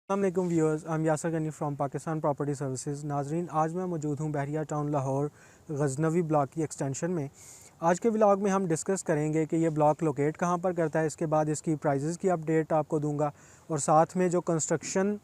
अस्सलाम viewers, I am Yasir Ghani from Pakistan property services. नाजरीन, आज मैं मौजूद हूँ बहरिया टाउन लाहौर गजनवी ब्लॉक की एक्सटेंशन में। आज के व्लॉग में हम डिस्कस करेंगे कि ये ब्लॉक लोकेट कहाँ पर करता है, इसके बाद इसकी प्राइजेज़ की अपडेट आपको दूंगा और साथ में जो कंस्ट्रक्शन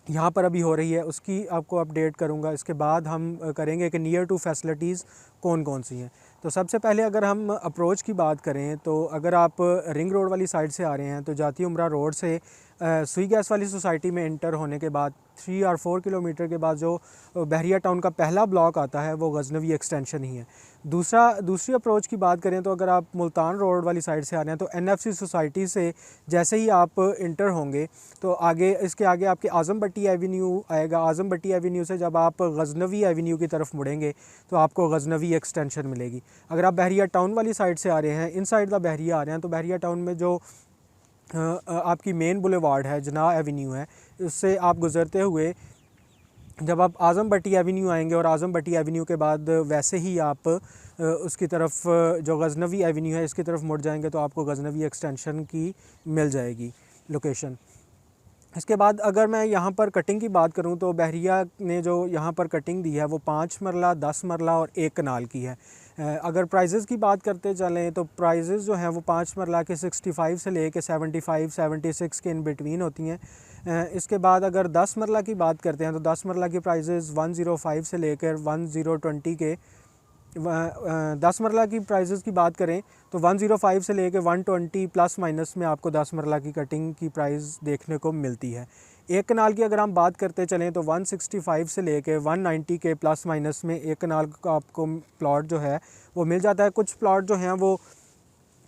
यहाँ पर अभी हो रही है उसकी आपको अपडेट करूँगा। इसके बाद हम करेंगे कि नियर टू फैसिलिटीज़ कौन कौन सी हैं। तो सबसे पहले अगर हम अप्रोच की बात करें तो अगर आप रिंग रोड वाली साइड से आ रहे हैं तो जाती उमरा रोड से सुई गैस वाली सोसाइटी में इंटर होने के बाद 3 और 4 किलोमीटर के बाद जो बहरिया टाउन का पहला ब्लॉक आता है वो गजनवी एक्सटेंशन ही है। दूसरी अप्रोच की बात करें तो अगर आप मुल्तान रोड वाली साइड से आ रहे हैं तो NFC सोसाइटी से जैसे ही आप इंटर होंगे तो इसके आगे आपके आज़म भट्टी एवेन्यू आएगा। आज़म भट्टी एवेन्यू से जब आप गजनवी एवेन्यू की तरफ मुड़ेंगे तो आपको गजनवी एक्सटेंशन मिलेगी। अगर आप बहरिया टाउन वाली साइड से आ रहे हैं, इन साइड द बहरिया आ रहे हैं, तो बहरिया टाउन में जो आपकी मेन बुलेवार्ड है, जना एवेन्यू है, उससे आप गुज़रते हुए जब आप आज़म भट्टी एवेन्यू आएंगे और आज़म भट्टी एवेन्यू के बाद वैसे ही आप उसकी तरफ जो गजनवी एवेन्यू है इसकी तरफ मुड़ जाएंगे तो आपको गजनवी एक्सटेंशन की मिल जाएगी लोकेशन। इसके बाद अगर मैं यहाँ पर कटिंग की बात करूँ तो बहरिया ने जो यहाँ पर कटिंग दी है वो 5 मरला, 10 मरला और 1 कनाल की है। अगर प्राइजेज़ की बात करते चलें तो प्राइजेज़ जो हैं वो 5 मरला के 65 से लेके 75, 76 के इन बिटवीन होती हैं। इसके बाद अगर 10 मरला की बात करते हैं तो 10 मरला की प्राइजेज़ 105 से लेकर 1020 के 10 मरला की प्राइजेज़ की बात करें तो 105 से लेकर 120 प्लस माइनस में आपको 10 मरला की कटिंग की प्राइस देखने को मिलती है। 1 कनाल की अगर हम बात करते चलें तो 165 से लेकर 190 के प्लस माइनस में 1 कनाल का आपको प्लॉट जो है वो मिल जाता है। कुछ प्लॉट जो हैं वो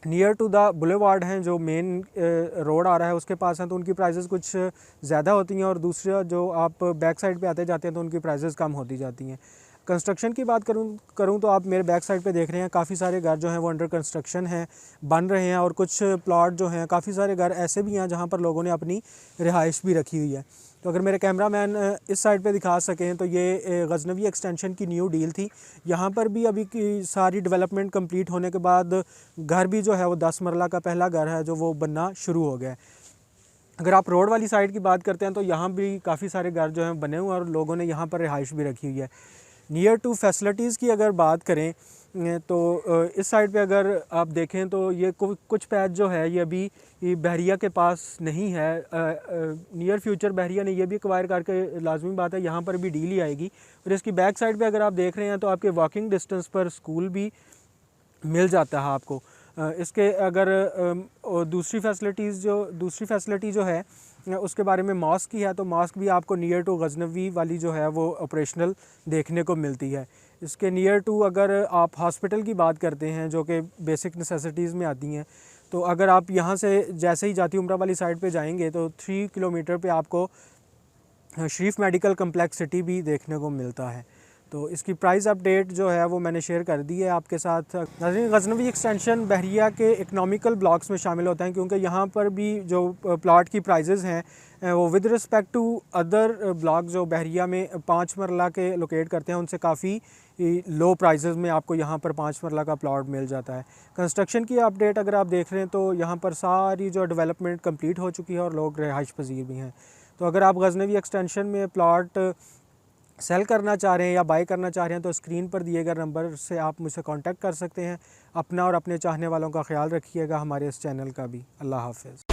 नियर टू द बुलेवार्ड हैं, जो मेन रोड आ रहा है उसके पास हैं, तो उनकी प्राइसेस कुछ ज़्यादा होती हैं और दूसरा जो आप बैक साइड पे आते जाते हैं तो उनकी प्राइसेस कम होती जाती हैं। कंस्ट्रक्शन की बात करूं तो आप मेरे बैक साइड पे देख रहे हैं काफ़ी सारे घर जो हैं वो अंडर कंस्ट्रक्शन हैं, बन रहे हैं और कुछ प्लॉट जो हैं काफ़ी सारे घर ऐसे भी हैं जहां पर लोगों ने अपनी रिहाइश भी रखी हुई है। तो अगर मेरे कैमरामैन इस साइड पे दिखा सकें तो ये गजनवी एक्सटेंशन की न्यू डील थी। यहाँ पर भी अभी की सारी डेवलपमेंट कंप्लीट होने के बाद घर भी जो है वो 10 मरला का पहला घर है जो वो बनना शुरू हो गया है। अगर आप रोड वाली साइड की बात करते हैं तो यहाँ भी काफ़ी सारे घर जो हैं बने हुए हैं और लोगों ने यहाँ पर रिहाइश भी रखी हुई है। नियर टू फैसिलिटीज़ की अगर बात करें तो इस साइड पे अगर आप देखें तो ये कुछ पैच जो है ये अभी बहरिया के पास नहीं है। नियर फ्यूचर बहरिया ने ये भी एक्वायर करके लाजमी बात है यहाँ पर भी डील ही आएगी। और इसकी बैक साइड पे अगर आप देख रहे हैं तो आपके वॉकिंग डिस्टेंस पर स्कूल भी मिल जाता है आपको। इसके अगर दूसरी फैसिलिटी जो है उसके बारे में मॉस्क की है तो मॉस्क भी आपको नियर टू गजनवी वाली जो है वो ऑपरेशनल देखने को मिलती है। इसके नियर टू अगर आप हॉस्पिटल की बात करते हैं जो कि बेसिक नेसेसिटीज़ में आती हैं, तो अगर आप यहाँ से जैसे ही जाती उमरा वाली साइड पे जाएंगे तो 3 किलोमीटर पे आपको शरीफ मेडिकल कम्प्लेक्स सिटी भी देखने को मिलता है। तो इसकी प्राइस अपडेट जो है वो मैंने शेयर कर दी है आपके साथ। नाज़रीन, गजनवी एक्सटेंशन बहरिया के इकनॉमिकल ब्लॉक्स में शामिल होता है क्योंकि यहाँ पर भी जो प्लॉट की प्राइजेज़ हैं वो with respect to other block जो बहरिया में 5 मरला के लोकेट करते हैं उनसे काफ़ी लो प्राइजेज़ में आपको यहाँ पर 5 मरला का प्लॉट मिल जाता है। कंस्ट्रक्शन की अपडेट अगर आप देख रहे हैं तो यहाँ पर सारी जो डेवलपमेंट कंप्लीट हो चुकी है और लोग रिहाइश पजीर भी हैं। तो अगर आप गजनवी एक्सटेंशन में प्लॉट सेल करना चाह रहे हैं या बाय करना चाह रहे हैं तो स्क्रीन पर दिए गए नंबर से आप मुझसे कांटेक्ट कर सकते हैं। अपना और अपने चाहने वालों का ख्याल रखिएगा, हमारे इस चैनल का भी। अल्लाह हाफ़िज़।